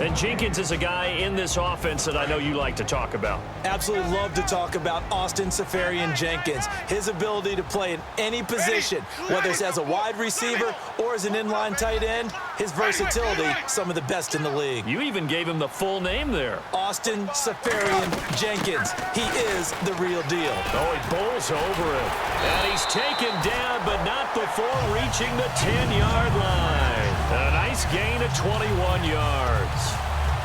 And Jenkins is a guy in this offense that I know you like to talk about. Absolutely love to talk about Austin Seferian-Jenkins. His ability to play in any position, whether it's as a wide receiver or as an inline tight end, his versatility, some of the best in the league. You even gave him the full name there. Austin Seferian-Jenkins. He is the real deal. Oh, he bowls over it. And he's taken down, but not before reaching the 10-yard line. A nice gain of 21 yards.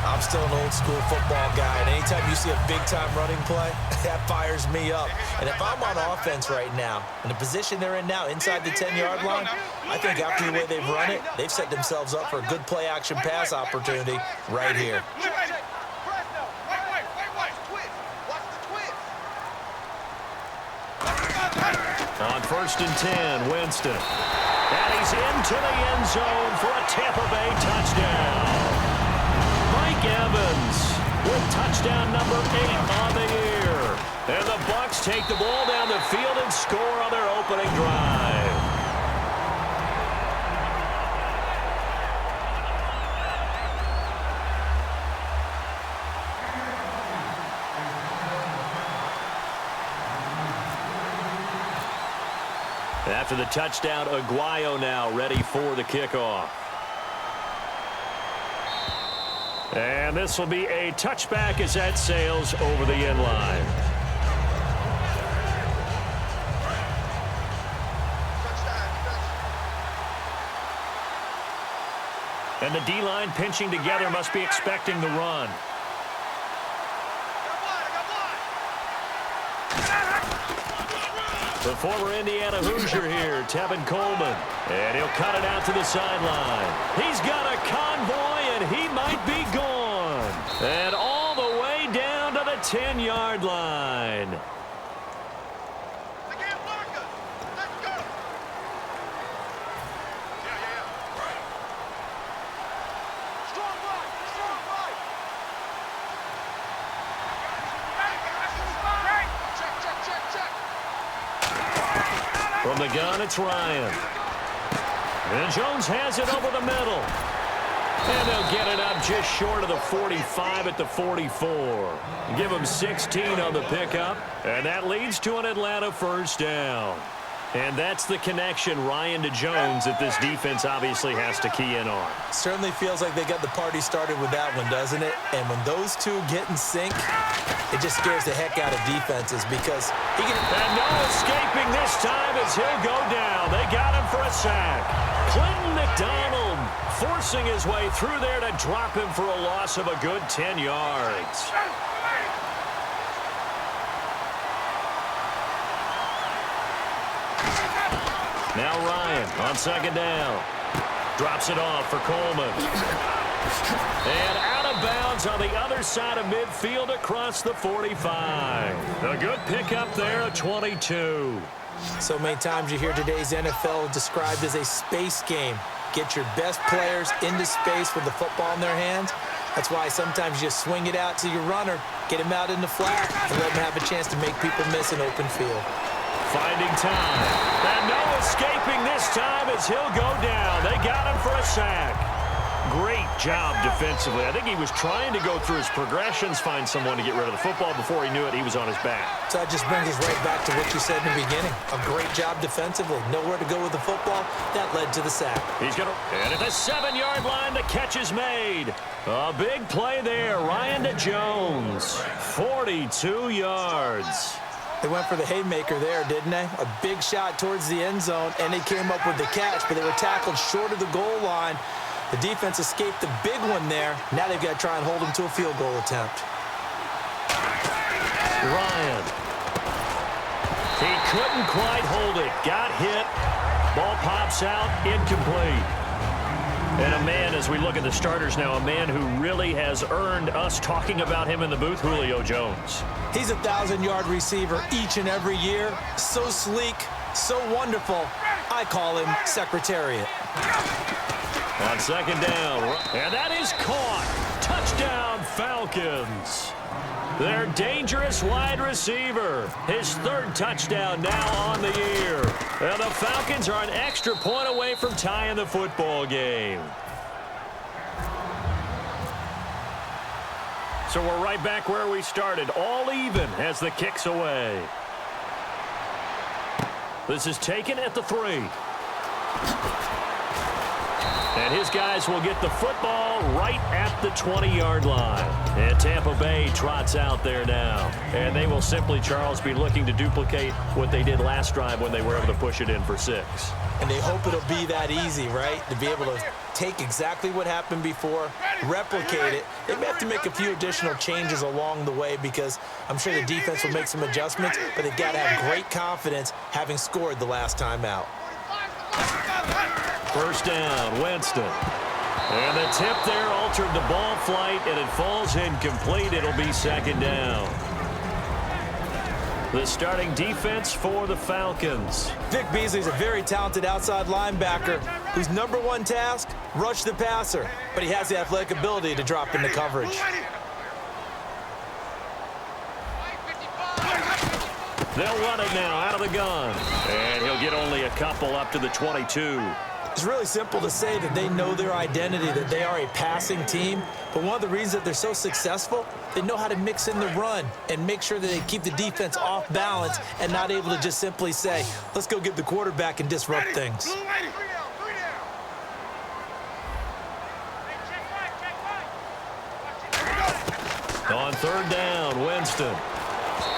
I'm still an old-school football guy, and anytime you see a big-time running play, that fires me up. And if I'm on offense right now, in the position they're in now, inside the 10-yard line, I think after the way they've run it, they've set themselves up for a good play-action pass opportunity right here. On 1st and 10, Winston. And he's into the end zone for a Tampa Bay touchdown. Mike Evans with touchdown number 8 on the year. And the Bucs take the ball down the field and score on their opening drive. After the touchdown, Aguayo now ready for the kickoff. And this will be a touchback as that sails over the end line. And the D-line pinching together must be expecting the run. The former Indiana Hoosier here, Tevin Coleman. And he'll cut it out to the sideline. He's got a convoy, and he might be gone. And all the way down to the 10-yard line. From the gun, it's Ryan. And Jones has it over the middle. And they'll get it up just short of the 45 at the 44. Give them 16 on the pickup. And that leads to an Atlanta first down. And that's the connection, Ryan to Jones, that this defense obviously has to key in on. Certainly feels like they got the party started with that one, doesn't it? And when those two get in sync, it just scares the heck out of defenses because he can... And no escaping this time as he'll go down. They got him for a sack. Clinton McDonald forcing his way through there to drop him for a loss of a good 10 yards. Now Ryan on second down. Drops it off for Coleman. And out of bounds on the other side of midfield across the 45. A good pickup there at 22. So many times you hear today's NFL described as a space game. Get your best players into space with the football in their hands. That's why sometimes you swing it out to your runner, get him out in the flat, and let him have a chance to make people miss an open field. Finding time. And no escaping this time as he'll go down. They got him for a sack. Great job defensively. I think he was trying to go through his progressions, find someone to get rid of the football. Before he knew it, he was on his back. So that just brings us right back to what you said in the beginning. A great job defensively. Nowhere to go with the football. That led to the sack. He's going to... And at the 7-yard line, the catch is made. A big play there. Ryan to Jones. 42 yards. They went for the haymaker there, didn't they? A big shot towards the end zone, and they came up with the catch, but they were tackled short of the goal line. The defense escaped the big one there. Now they've got to try and hold them to a field goal attempt. Ryan. He couldn't quite hold it. Got hit. Ball pops out. Incomplete. And a man, as we look at the starters now, a man who really has earned us talking about him in the booth, Julio Jones. He's a 1,000-yard receiver each and every year. So sleek, so wonderful. I call him Secretariat. On second down, and that is caught. Touchdown, Falcons. Their dangerous wide receiver. His third touchdown now on the year. And the Falcons are an extra point away from tying the football game. So we're right back where we started, all even as the kick's away. This is taken at the 3. And his guys will get the football right at the 20-yard line. And Tampa Bay trots out there now. And they will simply, Charles, be looking to duplicate what they did last drive when they were able to push it in for 6. And they hope it'll be that easy, right? To be able to take exactly what happened before, replicate it. They may have to make a few additional changes along the way because I'm sure the defense will make some adjustments, but they've got to have great confidence having scored the last time out. First down, Winston. And the tip there altered the ball flight, and it falls incomplete. It'll be second down. The starting defense for the Falcons. Vic Beasley's a very talented outside linebacker whose number one task, rush the passer. But he has the athletic ability to drop into coverage. They'll run it now out of the gun. And he'll get only a couple up to the 22. It's really simple to say that they know their identity, that they are a passing team. But one of the reasons that they're so successful, they know how to mix in the run and make sure that they keep the defense off balance and not able to just simply say, let's go get the quarterback and disrupt things. On third down, Winston.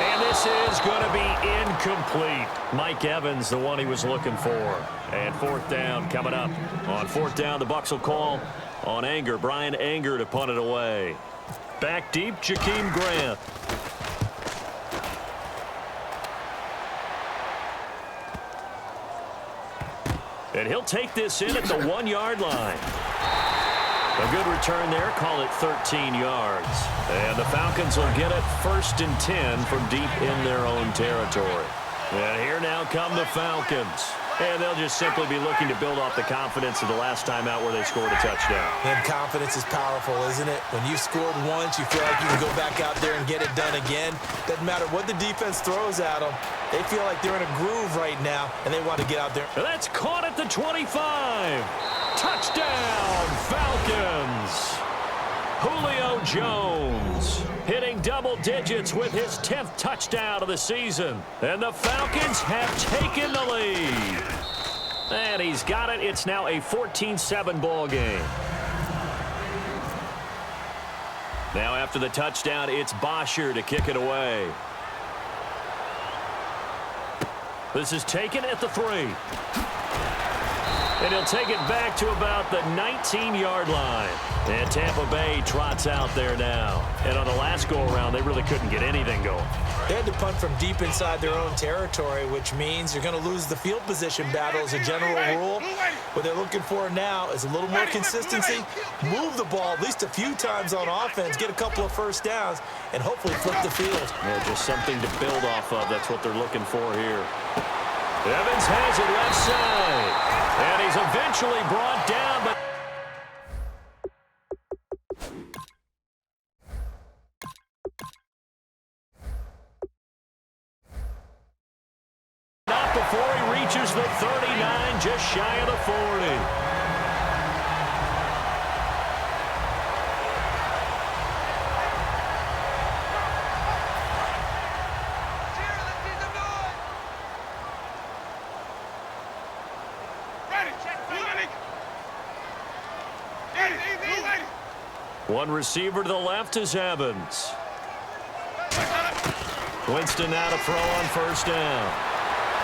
And this is going to be incomplete. Mike Evans, the one he was looking for. And fourth down coming up. On fourth down, the Bucs will call on Anger. Brian Anger to punt it away. Back deep, Jakeem Grant. And he'll take this in at the 1-yard line. A good return there. Call it 13 yards. And the Falcons will get it 1st and 10 from deep in their own territory. And here now come the Falcons. And they'll just simply be looking to build off the confidence of the last time out where they scored a touchdown. And confidence is powerful, isn't it? When you scored once, you feel like you can go back out there and get it done again. Doesn't matter what the defense throws at them. They feel like they're in a groove right now, and they want to get out there. And that's caught at the 25. Touchdown, Falcons. Julio Jones hitting double digits with his 10th touchdown of the season. And the Falcons have taken the lead. And he's got it. It's now a 14-7 ball game. Now after the touchdown, it's Bosher to kick it away. This is taken at the 3. And he'll take it back to about the 19-yard line. And Tampa Bay trots out there now. And on the last go-around, they really couldn't get anything going. They had to punt from deep inside their own territory, which means you're going to lose the field position battle as a general rule. What they're looking for now is a little more consistency, move the ball at least a few times on offense, get a couple of first downs, and hopefully flip the field. Yeah, just something to build off of. That's what they're looking for here. Evans has it left side. And he's eventually brought down, but not before he reaches the 39, just shy of the 40. One receiver to the left is Evans. Winston now to throw on first down.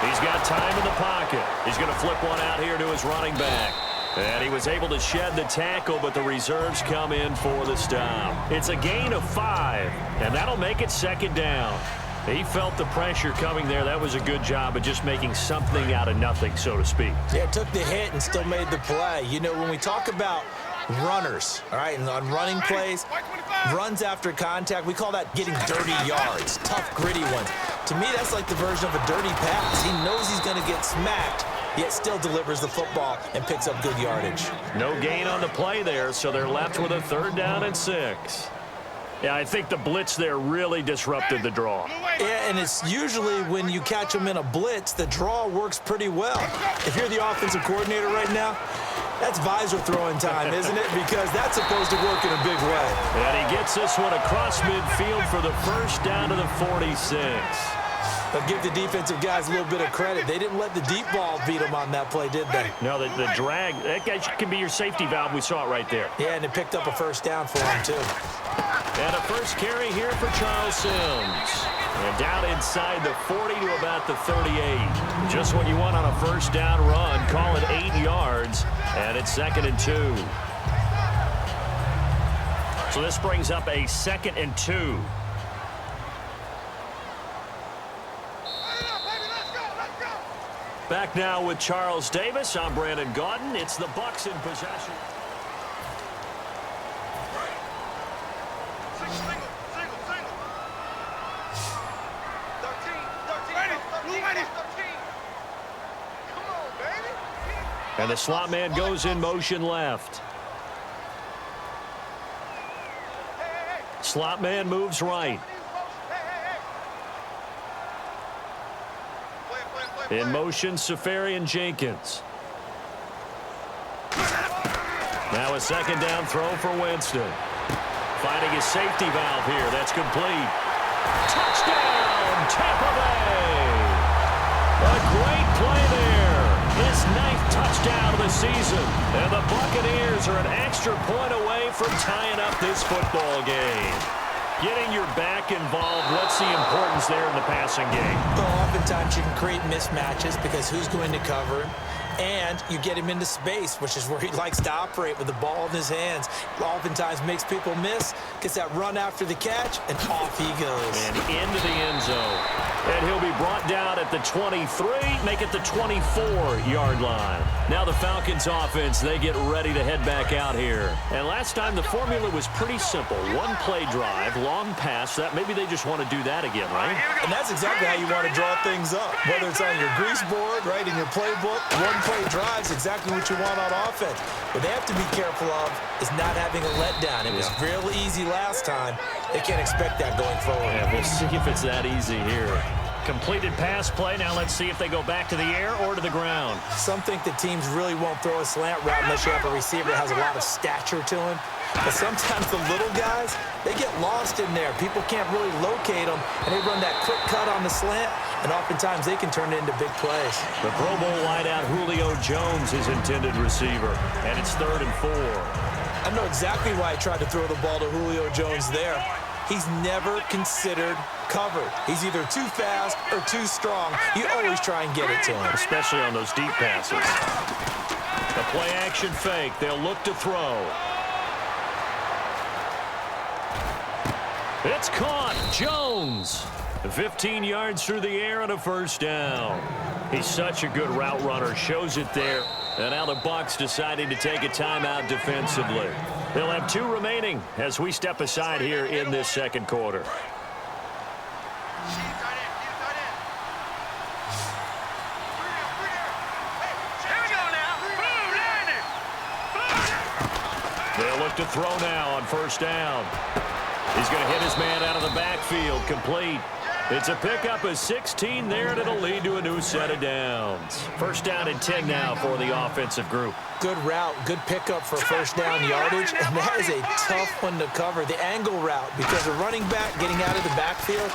He's got time in the pocket. He's going to flip one out here to his running back. And he was able to shed the tackle, but the reserves come in for the stop. It's a gain of 5, and that'll make it second down. He felt the pressure coming there. That was a good job of just making something out of nothing, so to speak. Yeah, took the hit and still made the play. You know, when we talk about runners, all right, and on running plays, runs after contact, we call that getting dirty yards, tough, gritty ones. To me, that's like the version of a dirty pass. He knows he's going to get smacked, yet still delivers the football and picks up good yardage. No gain on the play there, so they're left with a 3rd down and 6. Yeah, I think the blitz there really disrupted the draw. Yeah, and it's usually when you catch them in a blitz, the draw works pretty well. If you're the offensive coordinator right now, That's visor throwing time, isn't it? Because that's supposed to work in a big way. And he gets this one across midfield for the first down to the 46. But give the defensive guys a little bit of credit. They didn't let the deep ball beat them on that play, did they? No, the drag, that guy can be your safety valve. We saw it right there. Yeah, and it picked up a first down for him, too. And a first carry here for Charles Sims. And down inside the 40 to about the 38. Just what you want on a first down run. Call it 8 yards, and it's 2nd and 2. So this brings up a 2nd and 2. Back now with Charles Davis. I'm Brandon Gaudin. It's the Bucs in possession. And the slot man goes in motion left. Slot man moves right. In motion, Safarian Jenkins. Now a 2nd down throw for Winston. Finding his safety valve here. That's complete. Touchdown, Tampa Bay! A great play there. His 9th touchdown of the season. And the Buccaneers are an extra point away from tying up this football game. Getting your back involved, what's the importance there in the passing game? Well, oftentimes you can create mismatches because who's going to cover him? And you get him into space, which is where he likes to operate with the ball in his hands. Oftentimes makes people miss, gets that run after the catch, and off he goes. And into the end zone. And he'll be brought down at the 23, make it the 24-yard line. Now the Falcons offense, they get ready to head back out here. And last time the formula was pretty simple. One play drive, long pass. That maybe they just want to do that again, right? And that's exactly how you want to draw things up. Whether it's on your grease board, right, in your playbook, one play drive is exactly what you want on offense. What they have to be careful of is not having a letdown. It was real easy last time. They can't expect that going forward. Yeah, we'll see if it's that easy here. Completed pass play. Now let's see if they go back to the air or to the ground. Some think that teams really won't throw a slant route unless you have a receiver that has a lot of stature to him. But sometimes the little guys, they get lost in there. People can't really locate them, and they run that quick cut on the slant, and oftentimes they can turn it into big plays. The Pro Bowl wideout Julio Jones is intended receiver, and it's 3rd and 4. I know exactly why I tried to throw the ball to Julio Jones there. He's never considered covered. He's either too fast or too strong. You always try and get it to him. Especially on those deep passes. The play action fake. They'll look to throw. It's caught. Jones. 15 yards through the air and a first down. He's such a good route runner. Shows it there. And now the Bucs deciding to take a timeout defensively. They'll have 2 remaining as we step aside here in this 2nd quarter. They'll look to throw now on first down. He's going to hit his man out of the backfield. Complete. It's a pickup of 16 there, and it'll lead to a new set of downs. First down and 10 now for the offensive group. Good route, good pickup for first down yardage, and that is a tough one to cover. The angle route, because a running back getting out of the backfield,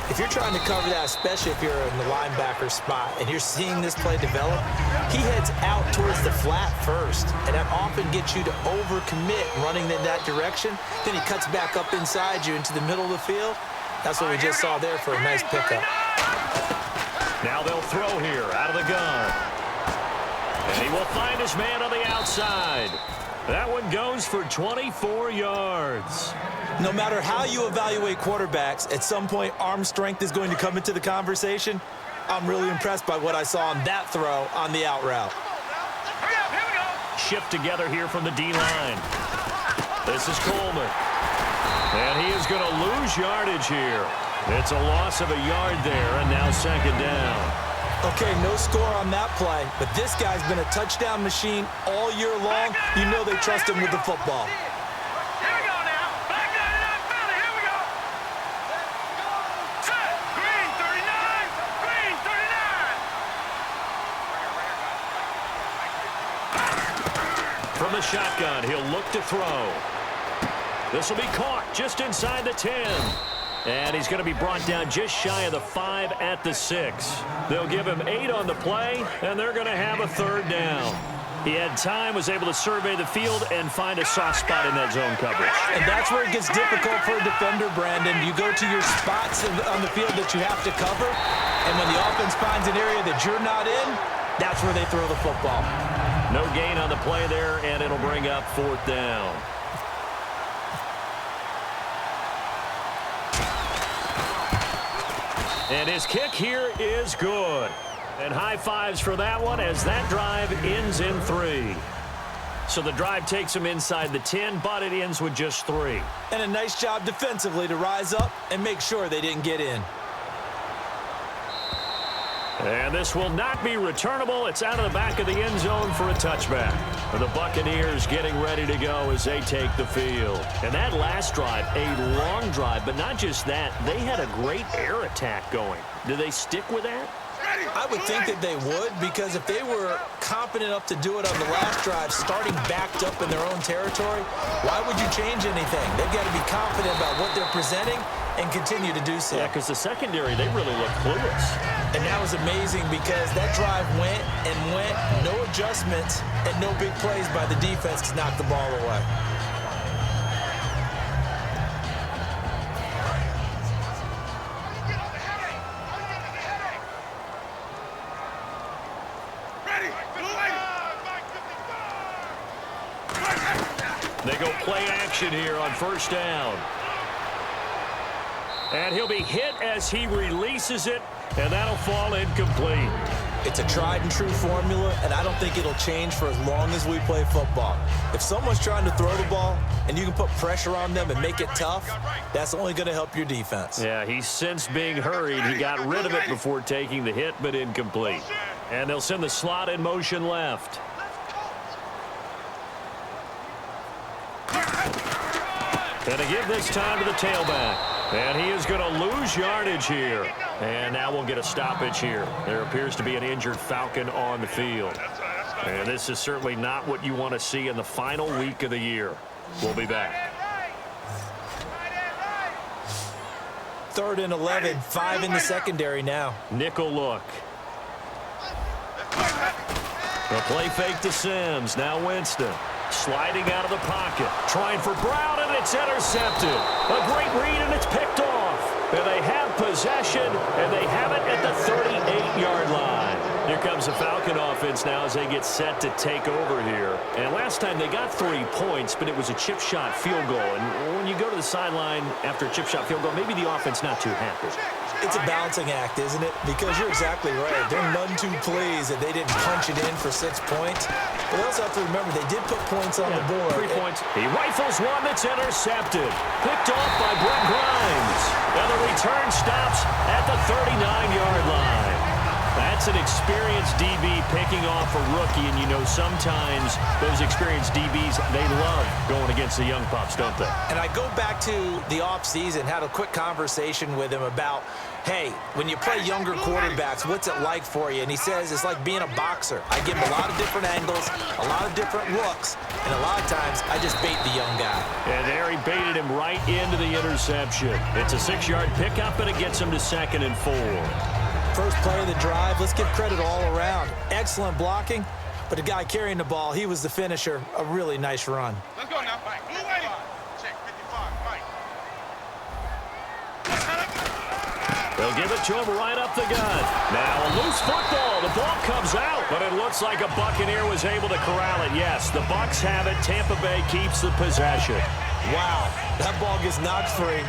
if you're trying to cover that, especially if you're in the linebacker spot, and you're seeing this play develop, he heads out towards the flat first, and that often gets you to overcommit running in that direction. Then he cuts back up inside you into the middle of the field. That's what we just saw there for a nice pickup. Now they'll throw here out of the gun. And he will find his man on the outside. That one goes for 24 yards. No matter how you evaluate quarterbacks, at some point arm strength is going to come into the conversation. I'm really impressed by what I saw on that throw on the out route. Shift together here from the D-line. This is Coleman. And he is going to lose yardage here. It's a loss of a yard there, and now 2nd down. Okay, no score on that play, but this guy's been a touchdown machine all year long. You know they trust him with the football. Here we go now. Back that it up, Billy. Here we go. Set. Green 39. Green 39. From the shotgun, he'll look to throw. This will be caught just inside the 10. And he's going to be brought down just shy of the 5 at the 6. They'll give him 8 on the play, and they're going to have a third down. He had time, was able to survey the field and find a soft spot in that zone coverage. And that's where it gets difficult for a defender, Brandon. You go to your spots on the field that you have to cover, and when the offense finds an area that you're not in, that's where they throw the football. No gain on the play there, and it'll bring up 4th down. And his kick here is good. And high fives for that one as that drive ends in 3. So the drive takes him inside the 10, but it ends with just 3. And a nice job defensively to rise up and make sure they didn't get in. And this will not be returnable. It's out of the back of the end zone for a touchback. The Buccaneers getting ready to go as they take the field. And that last drive, a long drive, but not just that. They had a great air attack going. Do they stick with that? I would think that they would, because if they were confident enough to do it on the last drive, starting backed up in their own territory, why would you change anything? They've got to be confident about what they're presenting and continue to do so. Yeah, because the secondary, they really look clueless. And that was amazing because that drive went and went, no adjustments, and no big plays by the defense to knock the ball away. They go play action here on 1st down. And he'll be hit as he releases it, and that'll fall incomplete. It's a tried and true formula, and I don't think it'll change for as long as we play football. If someone's trying to throw the ball and you can put pressure on them and make it tough, that's only going to help your defense. Yeah, he's sensed being hurried. He got rid of it before taking the hit, but incomplete. And they'll send the slot in motion left. And to give this time to the tailback. And he is going to lose yardage here. And now we'll get a stoppage here. There appears to be an injured Falcon on the field. And this is certainly not what you want to see in the final week of the year. We'll be back. 3rd and 11, 5 in the secondary now. Nickel look. The play fake to Sims. Now Winston. Sliding out of the pocket. Trying for Brown, and it's intercepted. A great read, and it's picked off. And they have possession, and they have it at the 38-yard line. Here comes the Falcon offense now as they get set to take over here. And last time they got 3 points, but it was a chip shot field goal. And when you go to the sideline after a chip shot field goal, maybe the offense not too happy. It's a balancing act, isn't it? Because you're exactly right. They're none too pleased that they didn't punch it in for 6 points. But they also have to remember they did put points on the board. 3 points. He rifles one that's intercepted. Picked off by Brett Grimes. And the return stops at the 39-yard line. That's an experienced DB picking off a rookie, and you know sometimes those experienced DBs, they love going against the young pups, don't they? And I go back to the offseason, had a quick conversation with him about, hey, when you play younger quarterbacks, what's it like for you? And he says it's like being a boxer. I give him a lot of different angles, a lot of different looks, and a lot of times I just bait the young guy. And there he baited him right into the interception. It's a 6-yard pickup, and it gets him to 2nd and 4. First play of the drive, let's give credit all around. Excellent blocking, but the guy carrying the ball, he was the finisher. A really nice run. Let's go now. Mike. Check 55, Mike. They'll give it to him right up the gut. Now a loose football. The ball comes out, but it looks like a Buccaneer was able to corral it. Yes, the Bucs have it. Tampa Bay keeps the possession. Wow, that ball gets knocked free,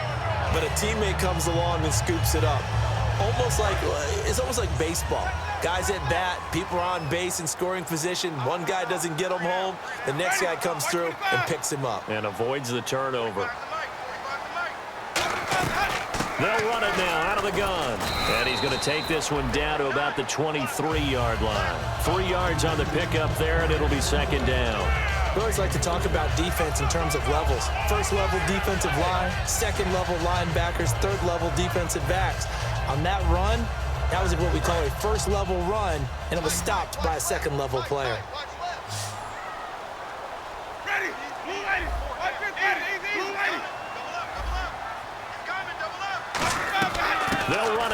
but a teammate comes along and scoops it up. It's almost like baseball. Guys at bat, people are on base in scoring position. One guy doesn't get him home. The next guy comes through and picks him up. And avoids the turnover. They'll run it now out of the gun. And he's going to take this one down to about the 23-yard line. 3 yards on the pickup there, and it'll be 2nd down. We always like to talk about defense in terms of levels. First level defensive line, second level linebackers, third level defensive backs. On that run, that was what we call a first level run, and it was stopped by a second level player.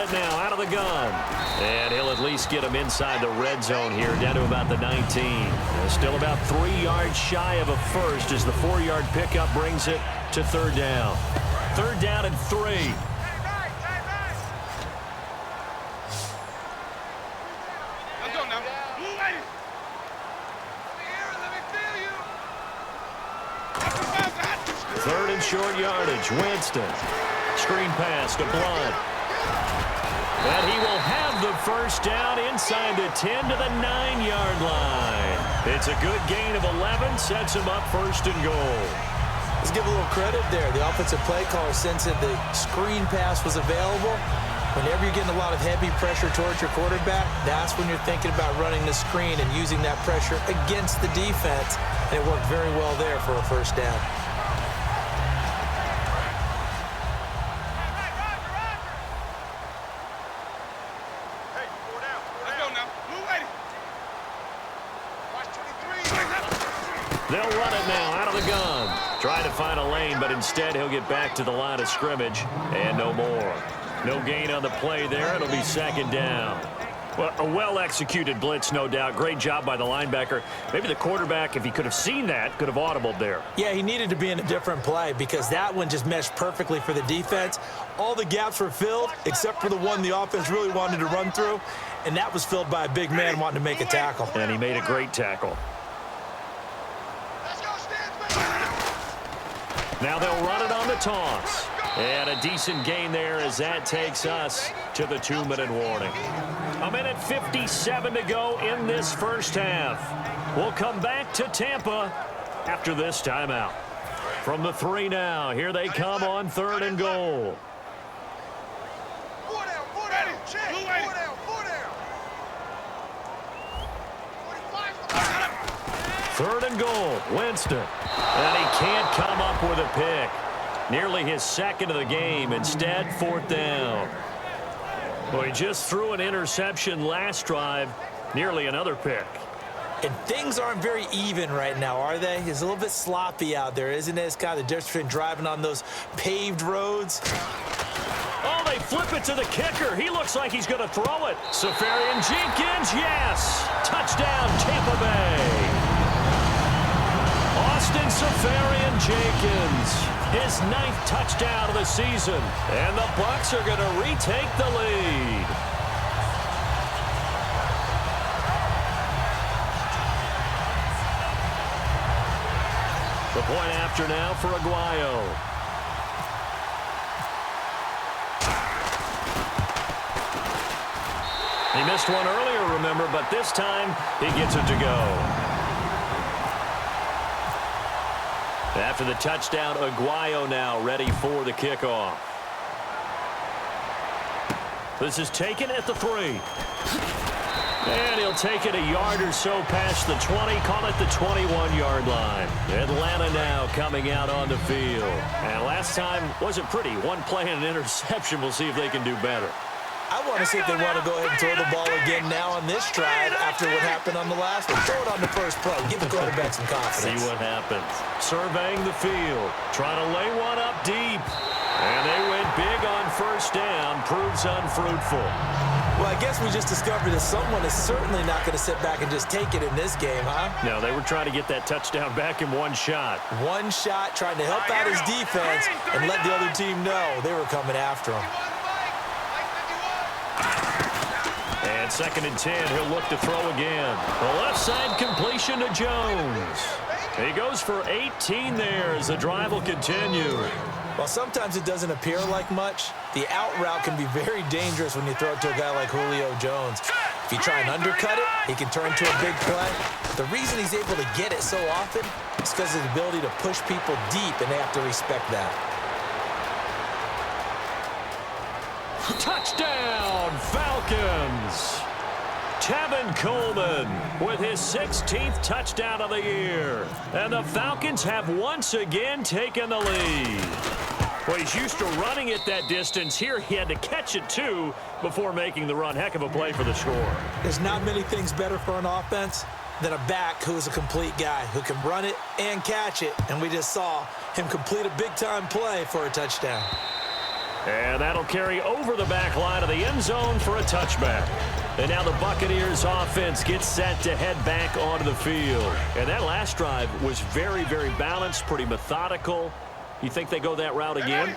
it now out of the gun. And he'll at least get him inside the red zone here, down to about the 19. Still about 3 yards shy of a first as the 4-yard pickup brings it to third down. Third down and 3. Third and short yardage. Winston. Screen pass to Blunt. And he will have the first down inside the 10 to the 9-yard line. It's a good gain of 11. Sets him up first and goal. Let's give a little credit there. The offensive play caller sensed that the screen pass was available. Whenever you're getting a lot of heavy pressure towards your quarterback, that's when you're thinking about running the screen and using that pressure against the defense. And it worked very well there for a first down. They'll run it now out of the gun. Trying to find a lane, but instead he'll get back to the line of scrimmage. And no more. No gain on the play there. It'll be second down. Well, a well-executed blitz, no doubt. Great job by the linebacker. Maybe the quarterback, if he could have seen that, could have audibled there. Yeah, he needed to be in a different play because that one just meshed perfectly for the defense. All the gaps were filled except for the one the offense really wanted to run through, and that was filled by a big man wanting to make a tackle. And he made a great tackle. Now they'll run it on the toss. And a decent gain there as that takes us to the 2-minute warning. 1:57 to go in this first half. We'll come back to Tampa after this timeout. From the 3 now, here they come on 3rd and goal. Third and goal, Winston. And he can't come up with a pick. Nearly his second of the game. Instead, 4th down. Well, he just threw an interception last drive. Nearly another pick. And things aren't very even right now, are they? It's a little bit sloppy out there, isn't it? It's kind of the difference between driving on those paved roads. Oh, they flip it to the kicker. He looks like he's going to throw it. Safarian Jenkins, yes. Touchdown, Tampa Bay. Austin Safarian-Jenkins, his 9th touchdown of the season. And the Bucs are going to retake the lead. The point after now for Aguayo. He missed one earlier, remember, but this time he gets it to go. After the touchdown, Aguayo now ready for the kickoff. This is taken at the 3. And he'll take it a yard or so past the 20, call it the 21-yard line. Atlanta now coming out on the field. And last time wasn't pretty. One play and an interception. We'll see if they can do better. I want to see if they want to go ahead and throw the ball again now on this drive after what happened on the last one. Throw it on the first play. Give the quarterback some confidence. See what happens. Surveying the field. Trying to lay one up deep. And they went big on first down. Proves unfruitful. Well, I guess we just discovered that someone is certainly not going to sit back and just take it in this game, huh? No, they were trying to get that touchdown back in one shot. One shot, trying to help out his defense and let the other team know they were coming after him. And 2nd and 10, he'll look to throw again. The left side completion to Jones. He goes for 18 there as the drive will continue. While sometimes it doesn't appear like much, the out route can be very dangerous when you throw it to a guy like Julio Jones. If you try and undercut it, he can turn to a big play. The reason he's able to get it so often is because of the ability to push people deep, and they have to respect that. Touchdown, Falcons! Tevin Coleman with his 16th touchdown of the year. And the Falcons have once again taken the lead. Well, he's used to running it that distance. Here he had to catch it, too, before making the run. Heck of a play for the score. There's not many things better for an offense than a back who is a complete guy, who can run it and catch it. And we just saw him complete a big-time play for a touchdown. And that'll carry over the back line of the end zone for a touchback. And now the Buccaneers offense gets set to head back onto the field. And that last drive was very, very balanced, pretty methodical. You think they go that route again?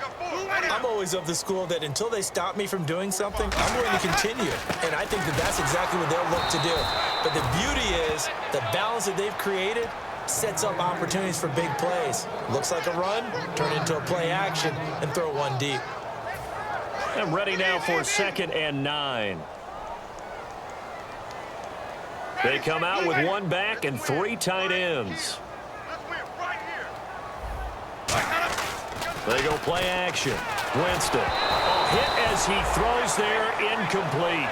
I'm always of the school that until they stop me from doing something, I'm going to continue. And I think that that's exactly what they'll look to do. But the beauty is the balance that they've created sets up opportunities for big plays. Looks like a run, turn into a play action, and throw one deep. And ready now for 2nd and 9. They come out with one back and 3 tight ends. They go play action. Winston. A hit as he throws there, incomplete.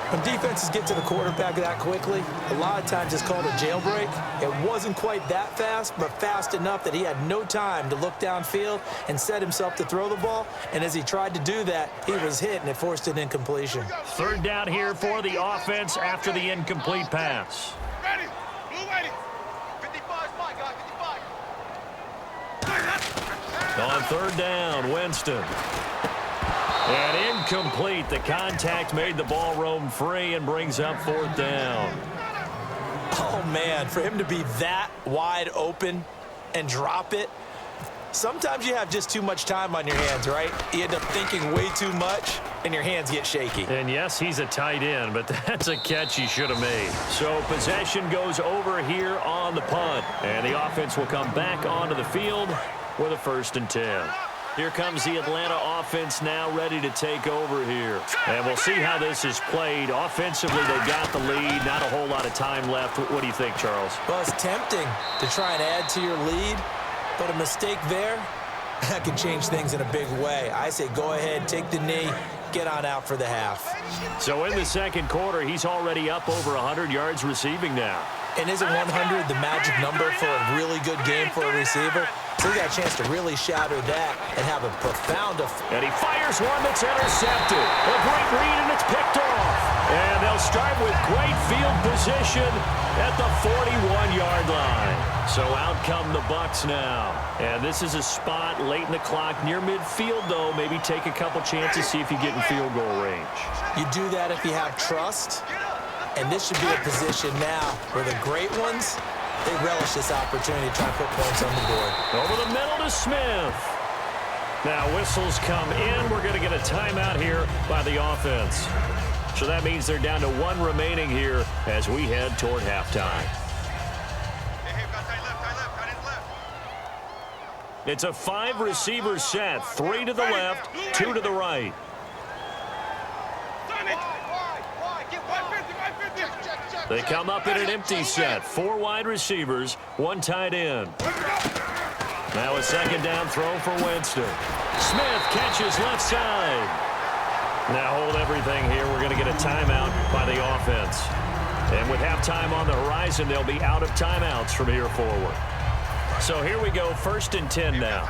When defenses get to the quarterback that quickly, a lot of times it's called a jailbreak. It wasn't quite that fast, but fast enough that he had no time to look downfield and set himself to throw the ball. And as he tried to do that, he was hit, and it forced an incompletion. 3rd down here for the offense after the incomplete pass. Ready. Blue ready. 55 spot, guys. 55. On 3rd down, Winston. And incomplete. The contact made the ball roam free and brings up 4th down. Oh, man, for him to be that wide open and drop it, sometimes you have just too much time on your hands, right? You end up thinking way too much, and your hands get shaky. And, yes, he's a tight end, but that's a catch he should have made. So possession goes over here on the punt, and the offense will come back onto the field with a 1st and 10. Here comes the Atlanta offense now ready to take over here. And we'll see how this is played. Offensively, they've got the lead. Not a whole lot of time left. What do you think, Charles? Well, it's tempting to try and add to your lead, but a mistake there, that can change things in a big way. I say go ahead, take the knee, get on out for the half. So in the 2nd quarter, he's already up over 100 yards receiving now. And isn't 100 the magic number for a really good game for a receiver? So he got a chance to really shatter that and have a profound effect. And he fires one that's intercepted. A great read, and it's picked off. And they'll start with great field position at the 41-yard line. So out come the Bucs now. And this is a spot late in the clock near midfield, though. Maybe take a couple chances, see if you get in field goal range. You do that if you have trust. And this should be a position now where the great ones, they relish this opportunity to try and put points on the board. Over the middle to Smith. Now whistles come in. We're going to get a timeout here by the offense. So that means they're down to 1 remaining here as we head toward halftime. It's a 5-receiver set. 3 to the left, 2 to the right. They come up in an empty set. 4 wide receivers, 1 tight end. Now a 2nd down throw for Winston. Smith catches left side. Now hold everything here. We're going to get a timeout by the offense. And with halftime on the horizon, they'll be out of timeouts from here forward. So here we go, 1st and 10 now.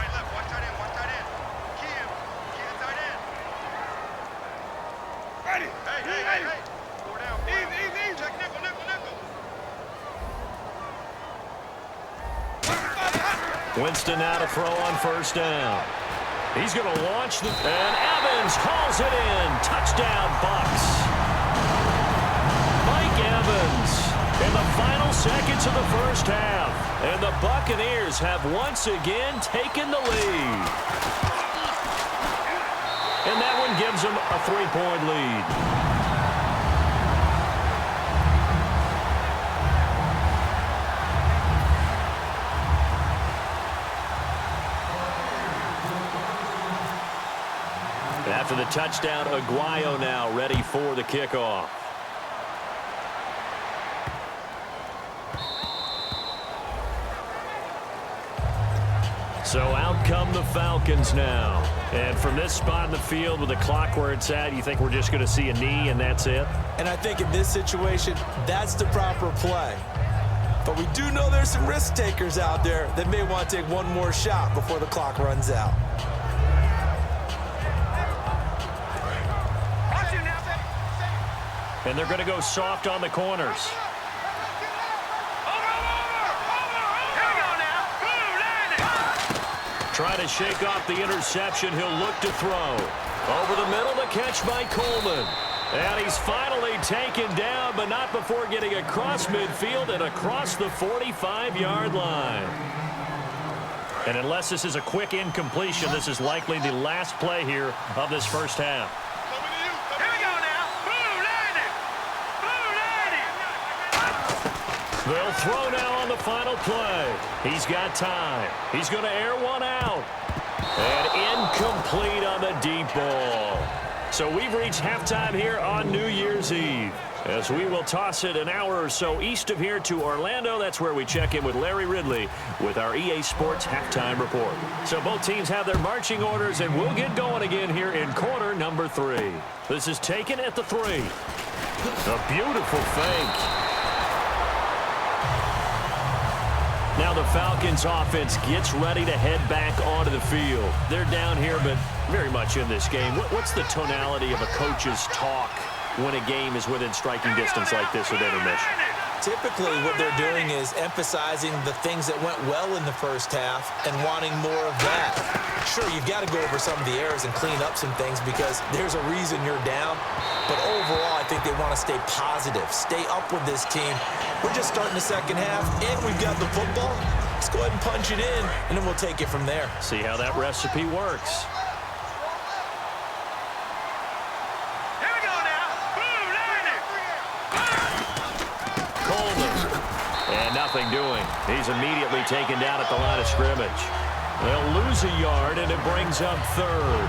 Winston now to throw on 1st down. He's going to launch and Evans hauls it in. Touchdown, Bucs. Mike Evans in the final seconds of the 1st half. And the Buccaneers have once again taken the lead. And that one gives them a 3-point lead. After the touchdown, Aguayo now ready for the kickoff. So out come the Falcons now. And from this spot in the field with the clock where it's at, you think we're just going to see a knee and that's it? And I think in this situation, that's the proper play. But we do know there's some risk takers out there that may want to take one more shot before the clock runs out. And they're going to go soft on the corners. Trying to shake off the interception. He'll look to throw. Over the middle, the catch by Coleman. And he's finally taken down, but not before getting across midfield and across the 45-yard line. And unless this is a quick incompletion, this is likely the last play here of this first half. Here we go now. Blue 90. Blue 90. They'll throw now on the final play. He's got time. He's going to air one out. And incomplete on the deep ball. So we've reached halftime here on New Year's Eve. As we will toss it an hour or so east of here to Orlando. That's where we check in with Larry Ridley with our EA Sports Halftime Report. So both teams have their marching orders, and we'll get going again here in quarter number 3. This is taken at the 3. A beautiful fake. Now the Falcons offense gets ready to head back onto the field. They're down here, but very much in this game. What's the tonality of a coach's talk when a game is within striking distance like this at intermission? Typically, what they're doing is emphasizing the things that went well in the first half and wanting more of that. Sure, you've got to go over some of the errors and clean up some things because there's a reason you're down. But overall, I think they want to stay positive, stay up with this team. We're just starting the second half, and we've got the football. Let's go ahead and punch it in, and then we'll take it from there. See how that recipe works. Nothing doing. He's immediately taken down at the line of scrimmage. They'll lose a yard, and it brings up third.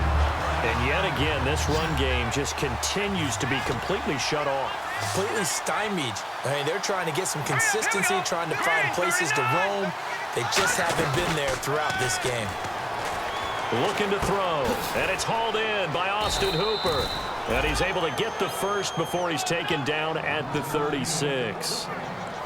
And yet again, this run game just continues to be completely shut off. Completely stymied. I mean, they're trying to get some consistency, trying to find places to roam. They just haven't been there throughout this game. Looking to throw, and it's hauled in by Austin Hooper. And he's able to get the first before he's taken down at the 36.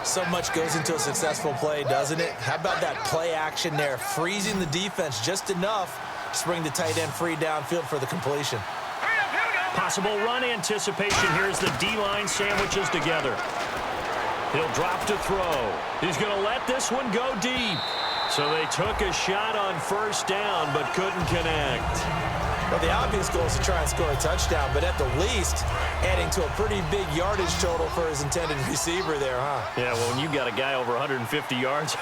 So much goes into a successful play, doesn't it? How about that play action there, freezing the defense just enough to bring the tight end free downfield for the completion. Possible run anticipation. Here's the D-line sandwiches together. He'll drop to throw. He's going to let this one go deep. So they took a shot on first down but couldn't connect. Well, the obvious goal is to try and score a touchdown, but at the least, adding to a pretty big yardage total for his intended receiver there, huh? Yeah, well, when you've got a guy over 150 yards,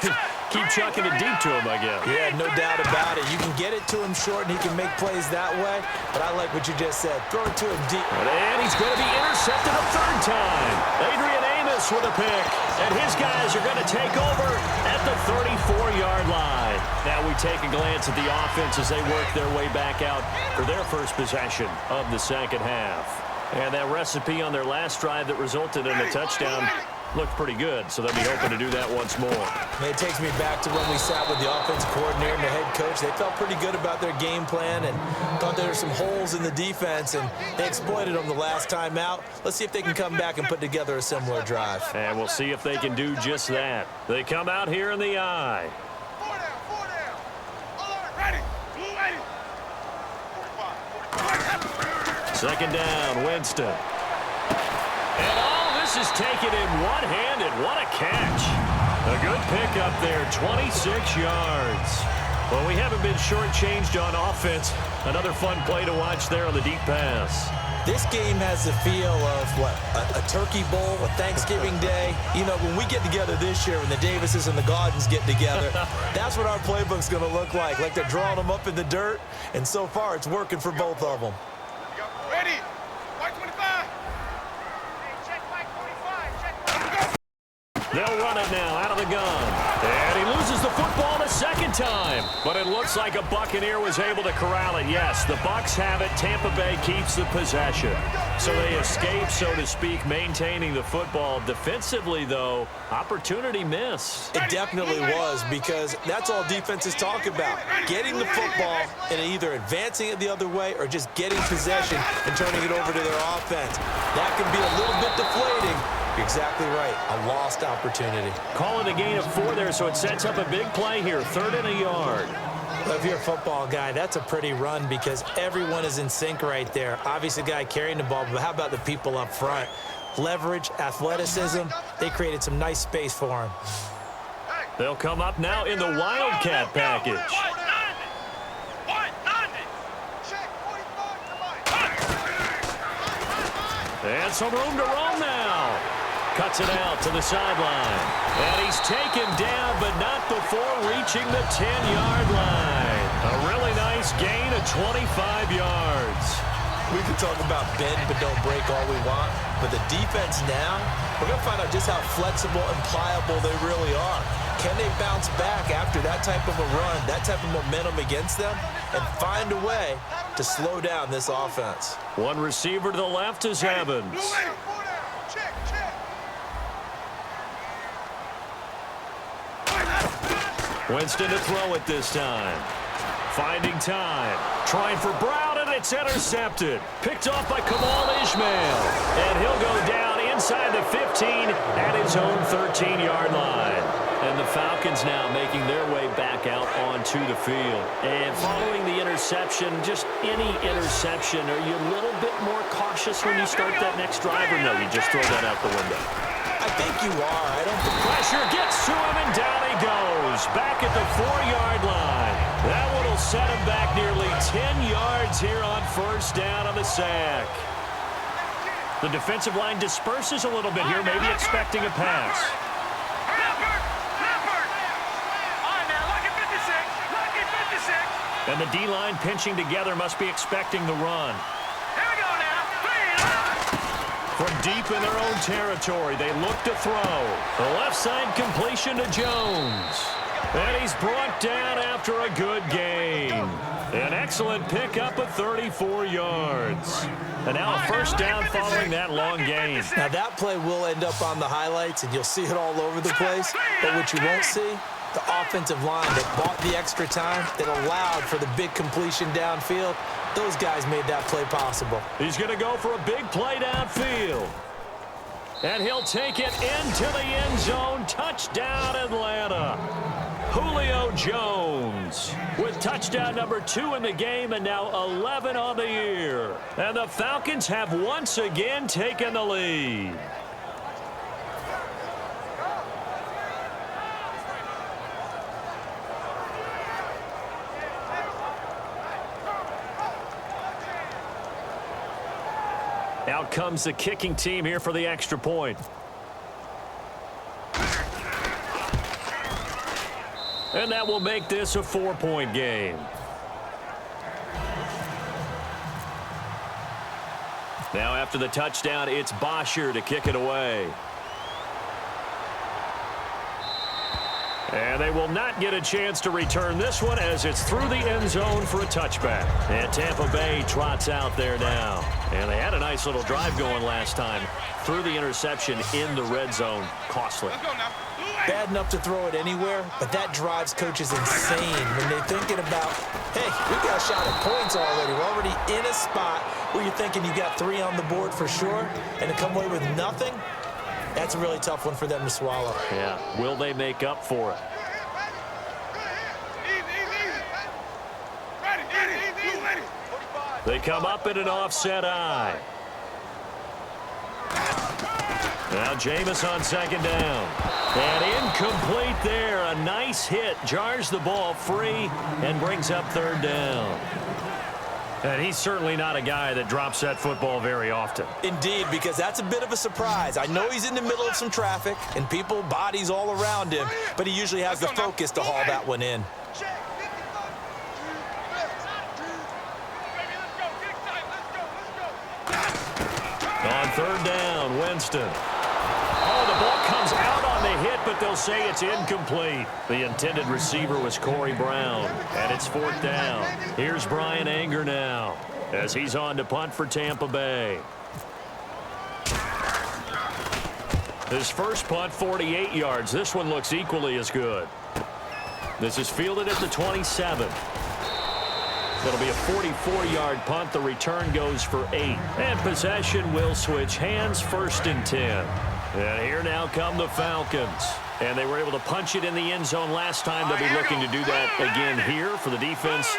keep chucking it deep to him, I guess. Yeah, no doubt about it. You can get it to him short, and he can make plays that way, but I like what you just said. Throw it to him deep. And he's going to be intercepted a third time. Adrian Amos with a pick, and his guys are going to take over at the 34-yard line. Now we take a glance at the offense as they work their way back out for their first possession of the second half. And that recipe on their last drive that resulted in a touchdown looked pretty good, so they'll be hoping to do that once more. It takes me back to when we sat with the offensive coordinator and the head coach. They felt pretty good about their game plan and thought there were some holes in the defense, and they exploited them the last time out. Let's see if they can come back and put together a similar drive. And we'll see if they can do just that. They come out here in the I. Second down, Winston. And all this is taken in one-handed. What a catch. A good pickup there, 26 yards. Well, we haven't been shortchanged on offense. Another fun play to watch there on the deep pass. This game has the feel of, what, a turkey bowl, a Thanksgiving day. You know, when we get together this year, when the Davises and the Gaudens get together, that's what our playbook's going to look like. Like they're drawing them up in the dirt, and so far it's working for both of them. Ready? White 25. Check white 45. They'll run it now out of the gun. And he loses the football the second time. But it looks like a Buccaneer was able to corral it. Yes, the Bucs have it. Tampa Bay keeps the possession. So they escape, so to speak, maintaining the football. Defensively, though, opportunity missed. It definitely was, because that's all defenses talk about. Getting the football and either advancing it the other way or just getting possession and turning it over to their offense. That can be a little bit deflating. You're exactly right. A lost opportunity. Calling a gain of 4 there, so it sets up a big play here. 3rd and a yard. Well, if you're a football guy, that's a pretty run because everyone is in sync right there. Obviously, the guy carrying the ball, but how about the people up front? Leverage, athleticism, they created some nice space for him. They'll come up now in the Wildcat package. got some room to roam now. Cuts it out to the sideline. And he's taken down, but not before reaching the 10-yard line. A really nice gain of 25 yards. We can talk about bend but don't break all we want, but the defense now, we're going to find out just how flexible and pliable they really are. Can they bounce back after that type of a run, that type of momentum against them, and find a way to slow down this offense? One receiver to the left is Evans. Winston to throw it this time. Finding time. Trying for Brown, and it's intercepted. Picked off by Kamal Ishmael. And he'll go down inside the 15 at his own 13-yard line. And the Falcons now making their way back out onto the field. And following the interception, just any interception, are you a little bit more cautious when you start that next drive, or no, you just throw that out the window? I think you are. I don't think pressure gets to him, and down he goes. Back at the 4-yard line. That one will set him back nearly 10 yards here on first down on the sack. The defensive line disperses a little bit here, maybe expecting a pass. And the D-line pinching together must be expecting the run. Here we go now. From deep in their own territory, they look to throw. The left side completion to Jones. And he's brought down after a good gain. An excellent pickup of 34 yards. And now a first down following that long gain. Now that play will end up on the highlights, and you'll see it all over the place. But what you won't see, the offensive line that bought the extra time, that allowed for the big completion downfield, those guys made that play possible. He's going to go for a big play downfield. And he'll take it into the end zone. Touchdown, Atlanta. Julio Jones with touchdown number 2 in the game, and now 11 on the year. And the Falcons have once again taken the lead. Out comes the kicking team here for the extra point. And that will make this a 4-point game. Now after the touchdown, it's Bosher to kick it away. And they will not get a chance to return this one as it's through the end zone for a touchback. And Tampa Bay trots out there now. And they had a nice little drive going last time. Through the interception in the red zone. Costly. Bad enough to throw it anywhere, but that drives coaches insane when they're thinking about, hey, we got a shot at points already. We're already in a spot where you're thinking you got 3 on the board for sure, and to come away with nothing, that's a really tough one for them to swallow. Yeah. Will they make up for it? They come up in an offset eye. Now Jameis on second down. And incomplete there. A nice hit. Jars the ball free and brings up third down. And he's certainly not a guy that drops that football very often. Indeed, because that's a bit of a surprise. I know he's in the middle of some traffic and people, bodies all around him, but he usually has the focus to haul that one in. On third down, Winston. Oh, the ball comes out on the hit, but they'll say it's incomplete. The intended receiver was Corey Brown, and it's fourth down. Here's Brian Anger now as he's on to punt for Tampa Bay. His first punt, 48 yards. This one looks equally as good. This is fielded at the 27. It'll be a 44-yard punt. The return goes for 8. And possession will switch hands, first and 10. And here now come the Falcons. And they were able to punch it in the end zone last time. They'll be looking to do that again here for the defense.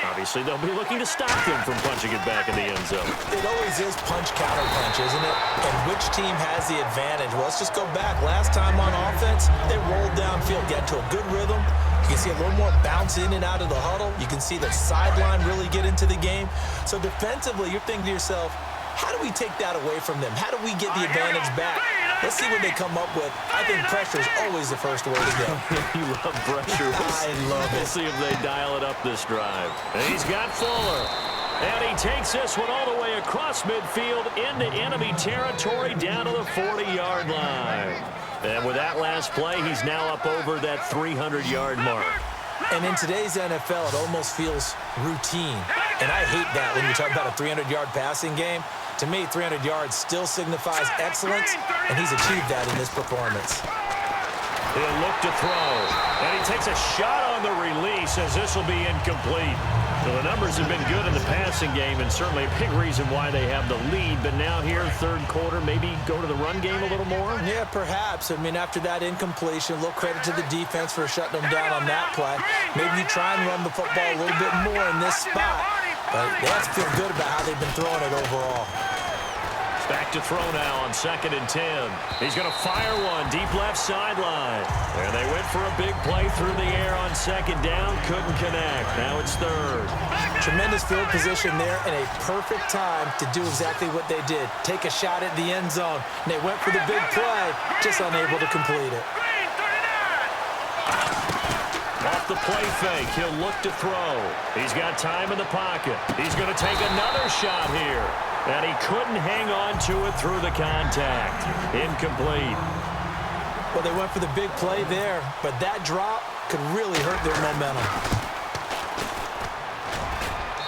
Obviously, they'll be looking to stop them from punching it back in the end zone. It always is punch-counter-punch, isn't it? And which team has the advantage? Well, let's just go back. Last time on offense, they rolled downfield, got to a good rhythm. You can see a little more bounce in and out of the huddle. You can see the sideline really get into the game. So defensively, you're thinking to yourself, How do we take that away from them? How do we get the advantage back? Let's see what they come up with. I think pressure is always the first way to go. You love pressure. I love it. We'll see if they dial it up this drive. And he's got Fuller. And he takes this one all the way across midfield into enemy territory down to the 40-yard line. And with that last play, he's now up over that 300-yard mark. And in today's NFL, it almost feels routine. And I hate that when you talk about a 300-yard passing game. To me, 300 yards still signifies excellence, and he's achieved that in this performance. He'll look to throw. And he takes a shot on the release as this will be incomplete. So the numbers have been good in the passing game, and certainly a big reason why they have the lead. But now here, third quarter, maybe go to the run game a little more? Yeah, perhaps. I mean, after that incompletion, a little credit to the defense for shutting them down on that play. Maybe you try and run the football a little bit more in this spot. But they have to feel good about how they've been throwing it overall. Back to throw now on 2nd and 10. He's going to fire one deep left sideline. And they went for a big play through the air on 2nd down. Couldn't connect. Now it's 3rd. Tremendous field position there and a perfect time to do exactly what they did. Take a shot at the end zone. And they went for the big play, just unable to complete it. Off the play fake, he'll look to throw. He's got time in the pocket. He's going to take another shot here. And he couldn't hang on to it through the contact. Incomplete. Well, they went for the big play there, but that drop could really hurt their momentum.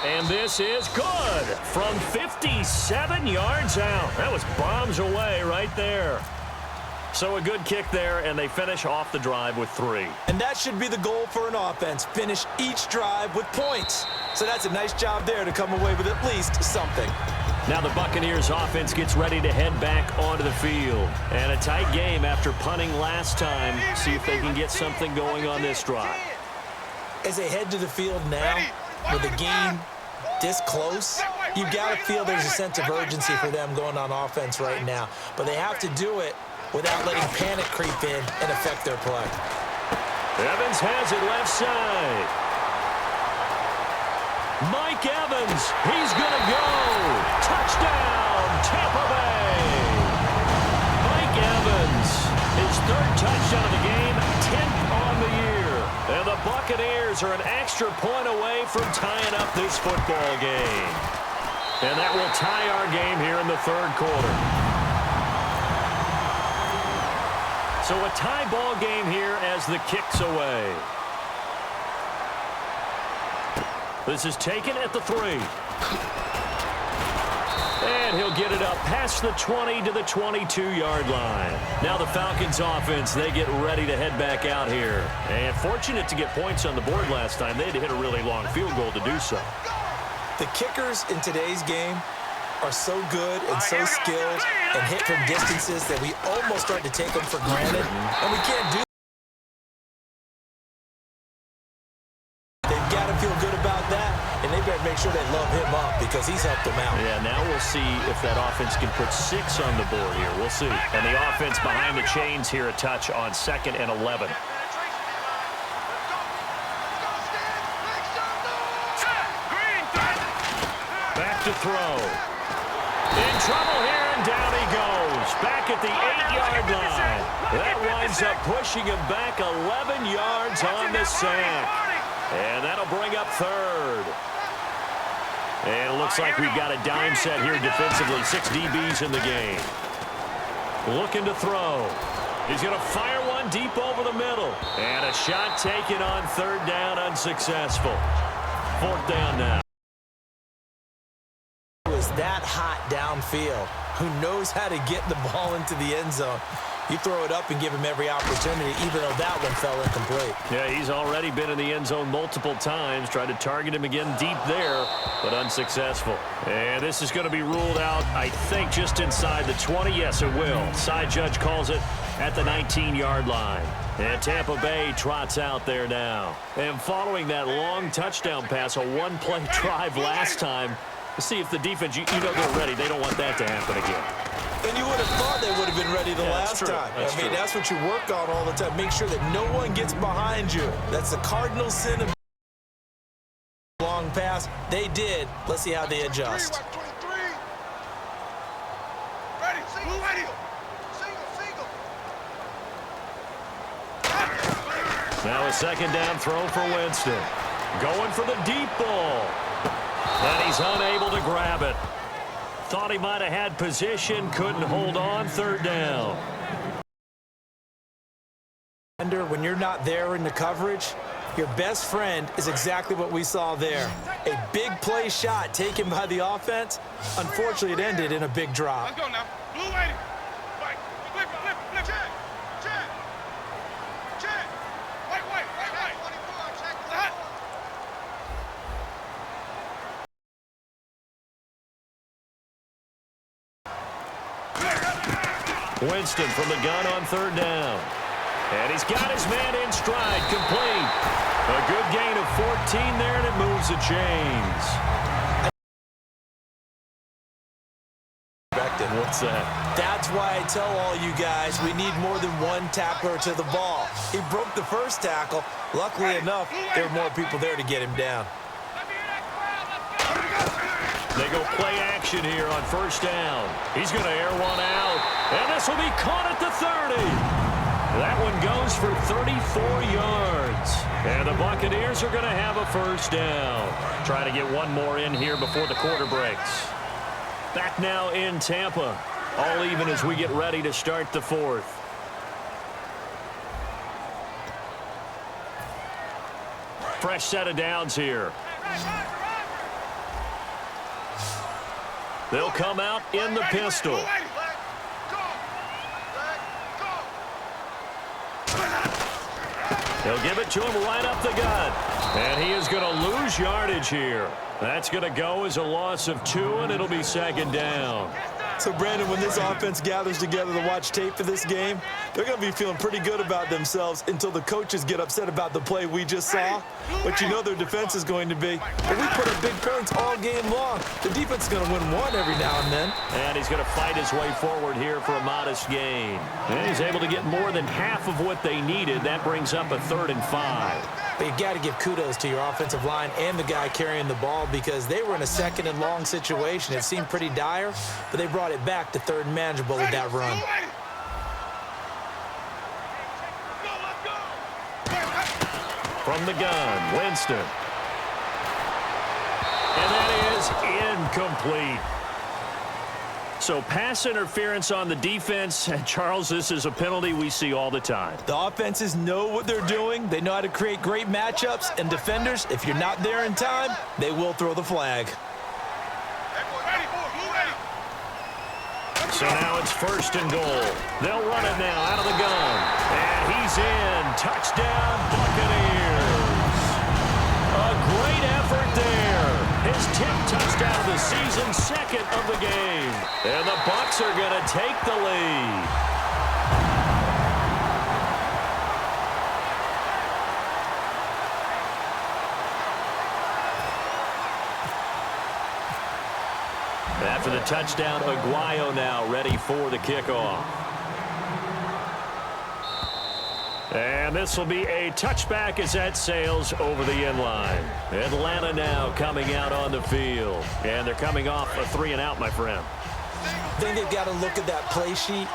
And this is good from 57 yards out. That was bombs away right there. So a good kick there, and they finish off the drive with 3. And that should be the goal for an offense. Finish each drive with points. So that's a nice job there to come away with at least something. Now the Buccaneers offense gets ready to head back onto the field. And a tight game after punting last time. See if they can get something going on this drive. As they head to the field now, with the game this close, you've got to feel there's a sense of urgency for them going on offense right now. But they have to do it without letting panic creep in and affect their play. Evans has it left side. Mike Evans, he's going to go. Touchdown, Tampa Bay. Mike Evans, his 3rd touchdown of the game, 10th on the year. And the Buccaneers are an extra point away from tying up this football game. And that will tie our game here in the 3rd quarter. So a tie ball game here as the kick's away. This is taken at the 3. And he'll get it up past the 20 to the 22-yard line. Now the Falcons offense, they get ready to head back out here. And fortunate to get points on the board last time. They had to hit a really long field goal to do so. The kickers in today's game are so good and so skilled and hit from distances that we almost start to take them for granted. And we can't do that. They've got to feel good about that, and they better make sure they love him up because he's helped them out. Yeah, now we'll see if that offense can put 6 on the board here. We'll see. And the offense behind the chains here, a touch on 2nd and 11. Back to throw. In trouble here, and down he goes. Back at the 8-yard line. That winds up pushing him back 11 yards on the sack. And that'll bring up 3rd. And it looks like we've got a dime set here defensively. 6 DBs in the game. Looking to throw. He's going to fire one deep over the middle. And a shot taken on 3rd down, unsuccessful. 4th down now. Is that hot downfield? Who knows how to get the ball into the end zone? You throw it up and give him every opportunity, even though that one fell incomplete. Yeah, he's already been in the end zone multiple times. Tried to target him again deep there, but unsuccessful. And this is going to be ruled out, I think, just inside the 20. Yes, it will. Side judge calls it at the 19-yard line. And Tampa Bay trots out there now. And following that long touchdown pass, a one-play drive last time, to see if the defense, you know they're ready. They don't want that to happen again. And you would have thought they would have been ready the last time. I mean, that's what you work on all the time. Make sure that no one gets behind you. That's the cardinal sin of long pass. They did. Let's see how they adjust. Now a second down throw for Winston. Going for the deep ball. And he's unable to grab it. Thought he might have had position, couldn't hold on. Third down. When you're not there in the coverage, your best friend is exactly what we saw there. A big play shot taken by the offense. Unfortunately, it ended in a big drop. Let's go now. Blue waiting. Right. Flip, flip, flip. Check. Check. Check. Wait. Check. Hot. Winston from the gun on third down. And he's got his man in stride, complete. A good gain of 14 there, and it moves the chains. What's that? That's why I tell all you guys we need more than one tackler to the ball. He broke the first tackle. Luckily enough, there were more people there to get him down. They go play action here on first down. He's going to air one out, and this will be caught at the 30. That one goes for 34 yards. And the Buccaneers are going to have a first down. Trying to get one more in here before the quarter breaks. Back now in Tampa. All even as we get ready to start the fourth. Fresh set of downs here. They'll come out in the pistol. They'll give it to him right up the gut. And he is going to lose yardage here. That's going to go as a loss of 2, and it'll be second down. So, Brandon, when this offense gathers together to watch tape for this game, they're going to be feeling pretty good about themselves until the coaches get upset about the play we just saw. But you know their defense is going to be. But we put up big points all game long. The defense is going to win one every now and then. And he's going to fight his way forward here for a modest gain. And he's able to get more than half of what they needed. That brings up a 3rd and 5. But you got to give kudos to your offensive line and the guy carrying the ball because they were in a 2nd and long situation. It seemed pretty dire, but they brought it back to 3rd and manageable with that run. From the gun, Winston. And that is incomplete. So pass interference on the defense. And Charles, this is a penalty we see all the time. The offenses know what they're doing. They know how to create great matchups. And defenders, if you're not there in time, they will throw the flag. So now it's 1st and goal. They'll run it now out of the gun. And he's in. Touchdown, Buccaneers. A great effort there. His 10th touchdown of the season, 2nd of the game. And the Bucs are going to take the lead. After the touchdown, Aguayo now ready for the kickoff. And this will be a touchback as that sails over the end line. Atlanta now coming out on the field. And they're coming off a 3 and out, my friend. I think they've got to look at that play sheet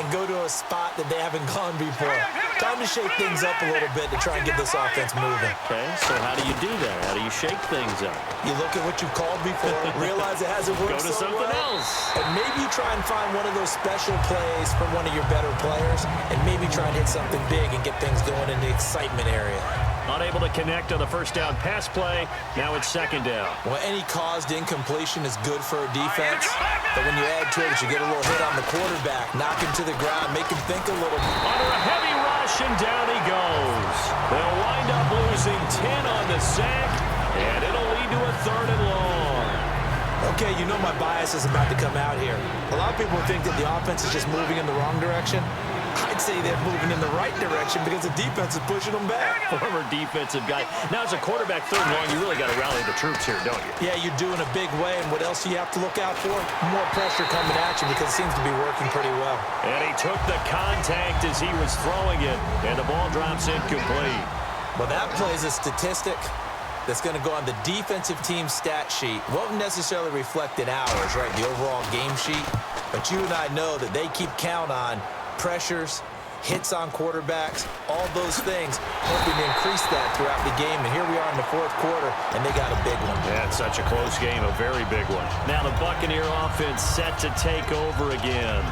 and go to a spot that they haven't gone before. Time to shake things up a little bit to try and get this offense moving. Okay, so how do you do that? How do you shake things up? You look at what you've called before, realize it hasn't worked Go to something else. And maybe try and find one of those special plays from one of your better players and maybe try and hit something big and get things going in the excitement area. Unable to connect on the first down pass play. Now it's 2nd down. Well, any caused incompletion is good for a defense. But when you add to it, you get a little hit on the quarterback, knock him to the ground, make him think a little. Under a heavy rush, and down he goes. They'll wind up losing 10 on the sack, and it'll lead to a 3rd and long. Okay, you know my bias is about to come out here. A lot of people think that the offense is just moving in the wrong direction. I'd say they're moving in the right direction because the defense is pushing them back. Former defensive guy. Now, as a quarterback 3rd and long, you really got to rally the troops here, don't you? Yeah, you do in a big way. And what else do you have to look out for? More pressure coming at you because it seems to be working pretty well. And he took the contact as he was throwing it, and the ball drops incomplete. Well, that plays a statistic that's going to go on the defensive team stat sheet. Won't necessarily reflect in ours, right, the overall game sheet. But you and I know that they keep count on pressures, hits on quarterbacks, all those things, hoping to increase that throughout the game. And here we are in the fourth quarter, and they got a big one. Yeah, it's such a close game, a very big one. Now the Buccaneer offense set to take over again.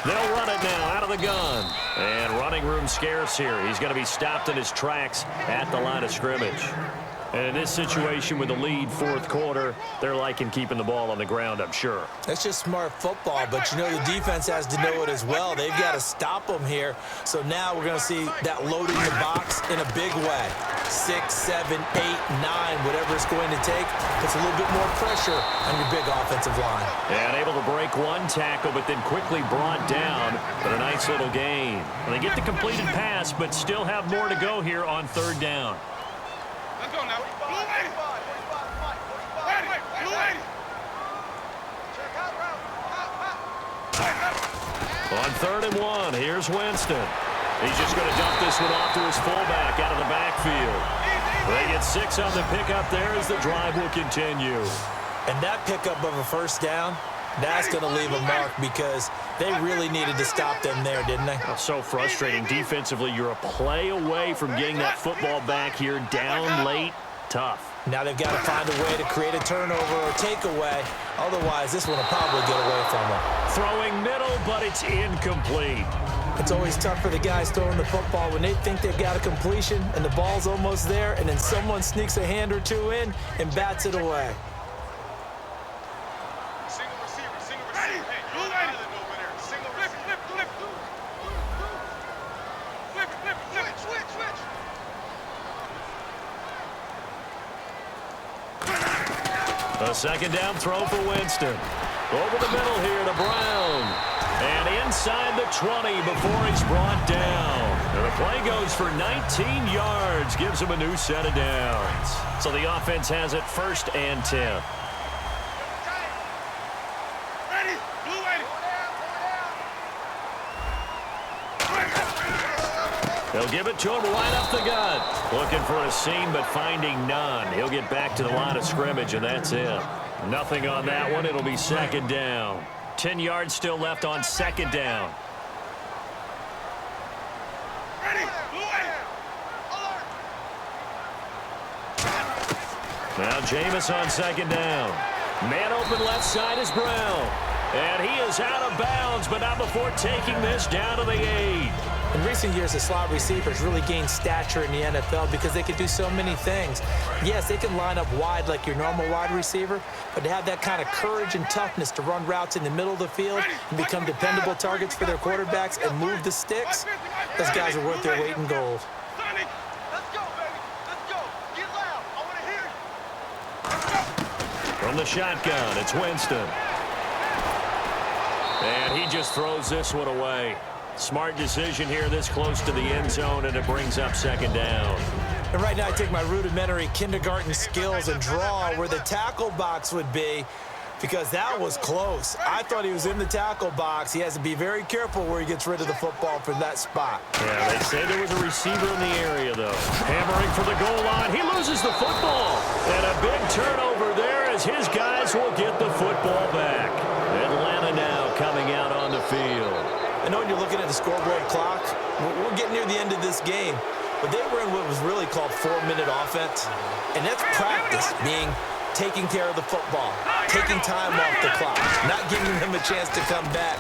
They'll run it now out of the gun. And running room scarce here. He's going to be stopped in his tracks at the line of scrimmage. And in this situation with the lead fourth quarter, they're liking keeping the ball on the ground, I'm sure. That's just smart football, but you know the defense has to know it as well. They've got to stop them here. So now we're going to see that loading the box in a big way. 6, 7, 8, 9, whatever it's going to take, puts a little bit more pressure on your big offensive line. And able to break one tackle, but then quickly brought down. But a nice little gain. And they get the completed pass, but still have more to go here on third down. Let's go now. Blue 80. Blue 80. On 3rd and 1, here's Winston. He's just going to dump this one off to his fullback out of the backfield. They get 6 on the pickup there as the drive will continue. And that pickup of a first down, that's going to leave a mark because they really needed to stop them there, didn't they? Oh, so frustrating. Defensively, you're a play away from getting that football back here down late. Tough. Now they've got to find a way to create a turnover or takeaway. Otherwise, this one will probably get away from them. Throwing middle, but it's incomplete. It's always tough for the guys throwing the football when they think they've got a completion and the ball's almost there, and then someone sneaks a hand or two in and bats it away. Single receiver, single receiver. Hey, Blue 80. Over there. Single receiver. Flip. Switch. A second down throw for Winston. Over the middle here to Brown. And inside the 20 before he's brought down. And the play goes for 19 yards. Gives him a new set of downs. So the offense has it 1st and 10. Ready. Blue 80. They'll give it to him right up the gut. Looking for a seam, but finding none. He'll get back to the line of scrimmage, and that's it. Nothing on that one. It'll be 2nd down. 10 yards still left on 2nd down. Ready. Blue 80. Alert. Now Jameis on 2nd down. Man open left side is Brown. And he is out of bounds, but not before taking this down to the 8. In recent years, the slot receivers really gained stature in the NFL because they can do so many things. Yes, they can line up wide like your normal wide receiver, but to have that kind of courage and toughness to run routes in the middle of the field and become dependable targets for their quarterbacks and move the sticks, those guys are worth their weight in gold. Sonny, let's go, baby. Let's go. Get loud. I want to hear you. From the shotgun, it's Winston. And he just throws this one away. Smart decision here this close to the end zone, and it brings up 2nd down. And right now I take my rudimentary kindergarten skills and draw where the tackle box would be because that was close. I thought he was in the tackle box. He has to be very careful where he gets rid of the football from that spot. Yeah, they say there was a receiver in the area, though. Hammering for the goal line. He loses the football. And a big turnover there as his guys will get the football back. Atlanta now coming out on the field. I know when you're looking at the scoreboard clock, we're getting near the end of this game, but they were in what was really called 4-minute offense, and that's practice, being taking care of the football, taking time off the clock, not giving them a chance to come back.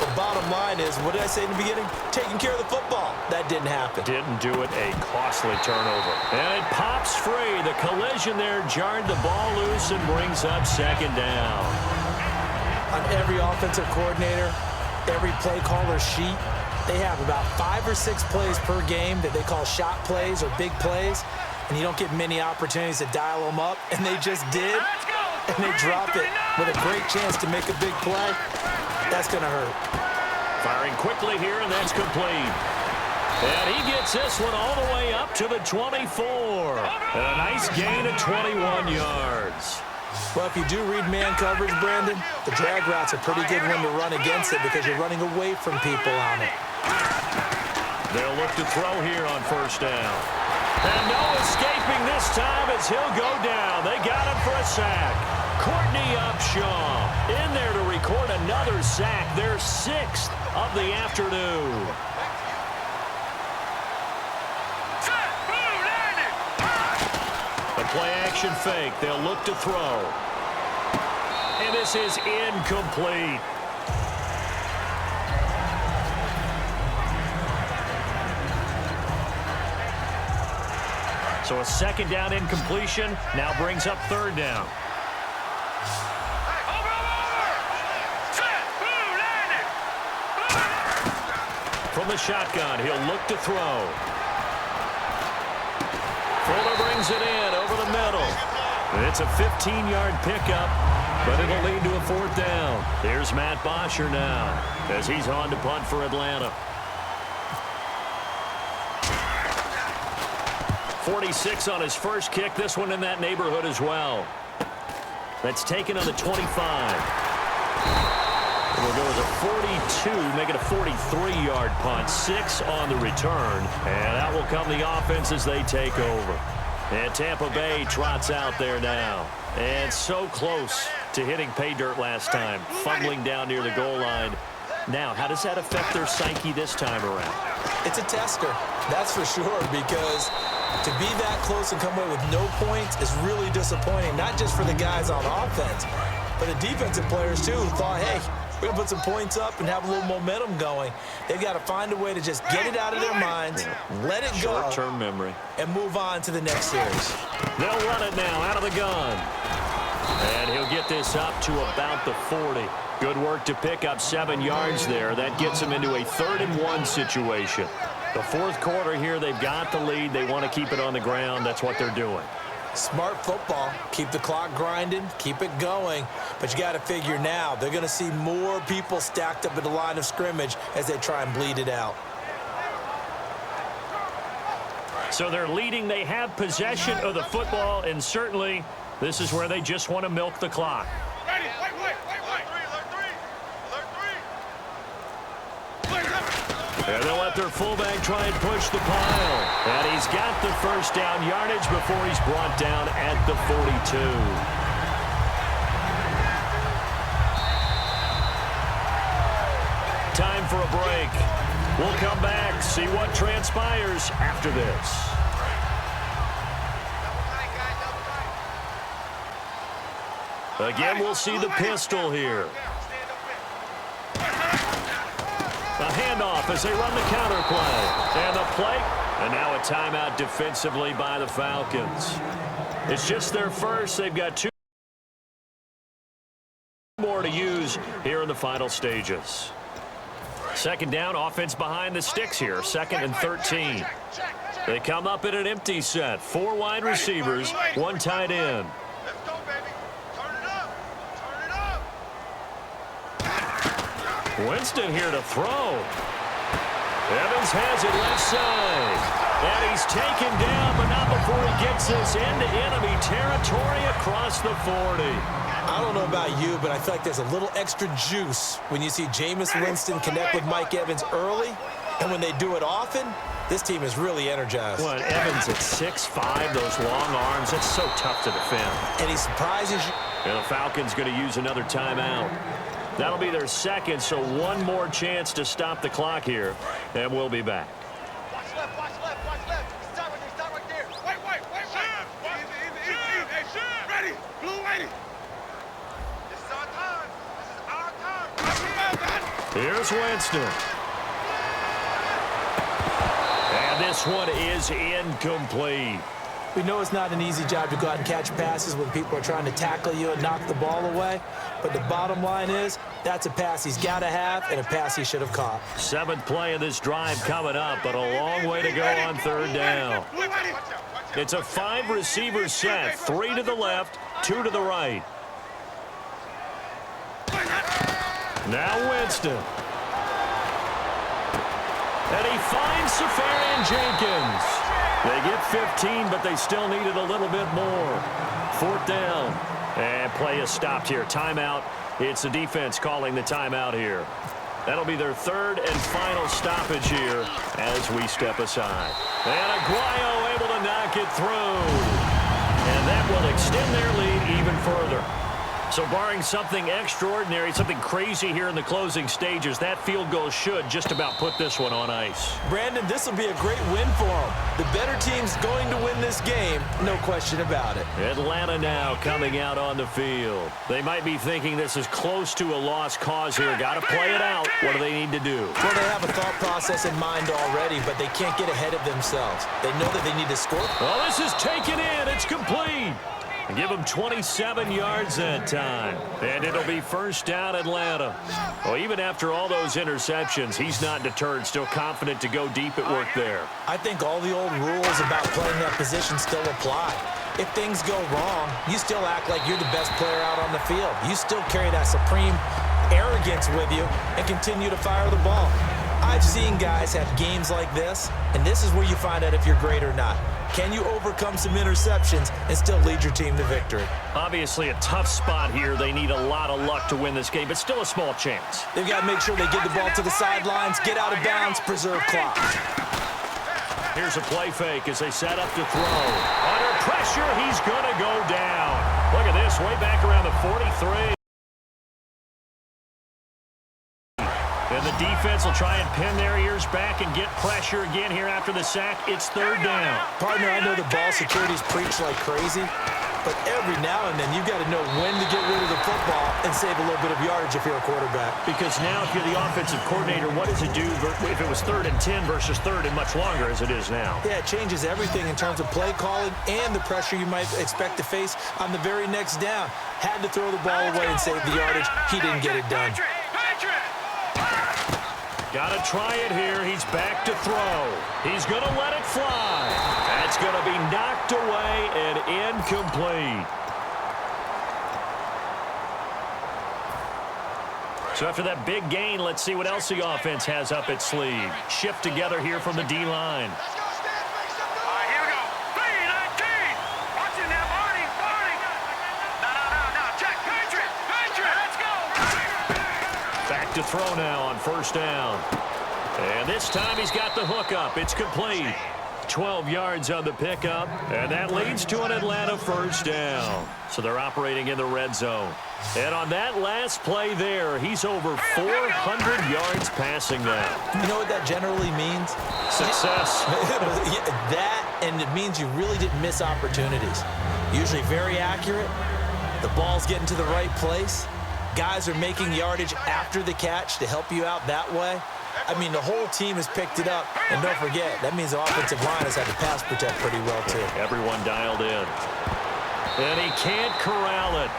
The bottom line is, what did I say in the beginning? Taking care of the football. That didn't happen. Didn't do it. A costly turnover. And it pops free. The collision there jarred the ball loose and brings up 2nd down. On every offensive coordinator, every play caller sheet, they have about 5 or 6 plays per game that they call shot plays or big plays, and you don't get many opportunities to dial them up, and they just did, and they drop it with a great chance to make a big play. That's going to hurt. Firing quickly here, and that's complete. And he gets this one all the way up to the 24. And a nice gain of 21 yards. Well, if you do read man coverage, Brandon, the drag route's a pretty good one to run against it because you're running away from people on it. They'll look to throw here on first down. And no escaping this time as he'll go down. They got him for a sack. Courtney Upshaw in there to record another sack, their 6th of the afternoon. The play-action fake. They'll look to throw. And this is incomplete. So a second down incompletion now brings up third down. From the shotgun, he'll look to throw. Fuller brings it in over the middle. It's a 15-yard pickup, but it'll lead to a fourth down. Here's Matt Bosher now as he's on to punt for Atlanta. 46 on his first kick. This one in that neighborhood as well. That's taken on the 25. We'll go with a 42, make it a 43-yard punt. 6 on the return, and that will come the offense as they take over. And Tampa Bay trots out there now. And so close to hitting pay dirt last time, fumbling down near the goal line. Now, how does that affect their psyche this time around? It's a tester, that's for sure, because to be that close and come away with no points is really disappointing, not just for the guys on offense, but the defensive players, too, who thought, hey, we're going to put some points up and have a little momentum going. They've got to find a way to just get it out of their minds, let it go, short-term memory, and move on to the next series. They'll run it now out of the gun. And he'll get this up to about the 40. Good work to pick up 7 yards there. That gets him into a 3rd-and-1 situation. The fourth quarter here, they've got the lead. They want to keep it on the ground. That's what they're doing. Smart football. Keep the clock grinding. Keep it going. But you got to figure now, they're going to see more people stacked up at the line of scrimmage as they try and bleed it out. So they're leading. They have possession of the football, and certainly this is where they just want to milk the clock. Ready, wait. And they'll let their fullback try and push the pile. And he's got the first down yardage before he's brought down at the 42. Time for a break. We'll come back, see what transpires after this. Again, we'll see the pistol here. A handoff as they run the counter play. And the play. And now a timeout defensively by the Falcons. It's just their first. They've got 2 more to use here in the final stages. Second down, offense behind the sticks here. 2nd and 13. They come up in an empty set. 4 wide receivers, 1 tight end. Let's go, baby. Turn it up. Winston here to throw. Evans has it left side. And he's taken down, but not before he gets this into enemy territory across the 40. I don't know about you, but I feel like there's a little extra juice when you see Jameis Winston connect with Mike Evans early. And when they do it often, this team is really energized. Well, Evans at 6'5", those long arms, it's so tough to defend. And he surprises you. And the Falcons going to use another timeout. That'll be their second, so 1 more chance to stop the clock here, and we'll be back. Watch left. Stop right there. Wait. Easy. Hey, ready. Blue lady. This is our time. Here's Winston. And this one is incomplete. We know it's not an easy job to go out and catch passes when people are trying to tackle you and knock the ball away. But the bottom line is, that's a pass he's got to have and a pass he should have caught. 7th play of this drive coming up, but a long way to go on 3rd down. It's a 5-receiver set, 3 to the left, 2 to the right. Now Winston. And he finds Safarian Jenkins. They get 15, but they still needed a little bit more. 4th down. And play is stopped here. Timeout. It's the defense calling the timeout here. That'll be their third and final stoppage here as we step aside. And Aguayo able to knock it through. And that will extend their lead even further. So barring something extraordinary, something crazy here in the closing stages, that field goal should just about put this one on ice. Brandon, this will be a great win for them. The better team's going to win this game, no question about it. Atlanta now coming out on the field. They might be thinking this is close to a lost cause here. Got to play it out. What do they need to do? Well, they have a thought process in mind already, but they can't get ahead of themselves. They know that they need to score. Well, this is taken in. It's complete. Give him 27 yards that time. And it'll be first down Atlanta. Well, even after all those interceptions, he's not deterred, still confident to go deep at work there. I think all the old rules about playing that position still apply. If things go wrong, you still act like you're the best player out on the field. You still carry that supreme arrogance with you and continue to fire the ball. I've seen guys have games like this, and this is where you find out if you're great or not. Can you overcome some interceptions and still lead your team to victory? Obviously a tough spot here. They need a lot of luck to win this game, but still a small chance. They've got to make sure they get the ball to the sidelines, get out of bounds, preserve clock. Here's a play fake as they set up to throw. Under pressure, he's going to go down. Look at this, way back around the 43. And the defense will try and pin their ears back and get pressure again here after the sack. It's third down. Partner, I know the ball security's preached like crazy, but every now and then you've got to know when to get rid of the football and save a little bit of yardage if you're a quarterback. Because now if you're the offensive coordinator, what does it do if it was 3rd and 10 versus 3rd and much longer as it is now? Yeah, it changes everything in terms of play calling and the pressure you might expect to face on the very next down. Had to throw the ball away and save the yardage. He didn't get it done. Got to try it here. He's back to throw. He's going to let it fly. That's going to be knocked away and incomplete. So after that big gain, let's see what else the offense has up its sleeve. Shift together here from the D-line. To throw now on first down. And this time he's got the hook up. It's complete. 12 yards on the pickup. And that leads to an Atlanta first down. So they're operating in the red zone. And on that last play there, he's over 400 yards passing that. You know what that generally means? Success. That, and it means you really didn't miss opportunities. Usually very accurate. The ball's getting to the right place. Guys are making yardage after the catch to help you out that way. I mean, the whole team has picked it up. And don't forget, that means the offensive line has had to pass protect pretty well, too. Everyone dialed in. And he can't corral it.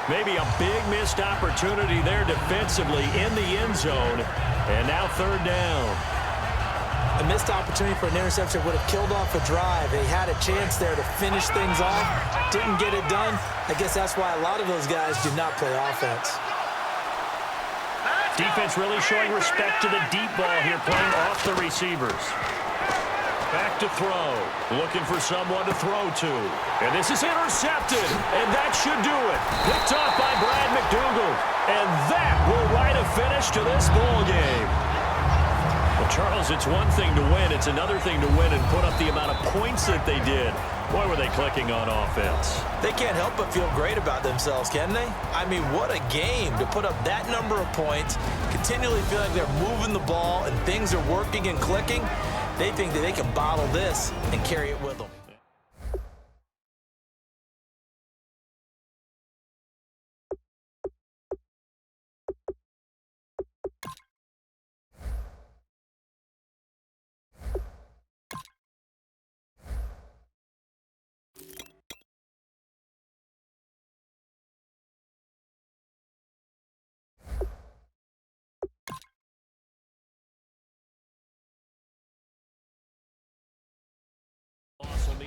Maybe a big missed opportunity there defensively in the end zone. And now third down. A missed opportunity for an interception would have killed off a drive. They had a chance there to finish things off. Didn't get it done. I guess that's why a lot of those guys do not play offense. Defense really showing respect to the deep ball here, playing off the receivers. Back to throw. Looking for someone to throw to. And this is intercepted. And that should do it. Picked off by Brad McDougald. And that will write a finish to this ball game. Well, Charles, it's one thing to win. It's another thing to win and put up the amount of points that they did. Boy, were they clicking on offense. They can't help but feel great about themselves, can they? I mean, what a game to put up that number of points, continually feel like they're moving the ball and things are working and clicking. They think that they can bottle this and carry it with them.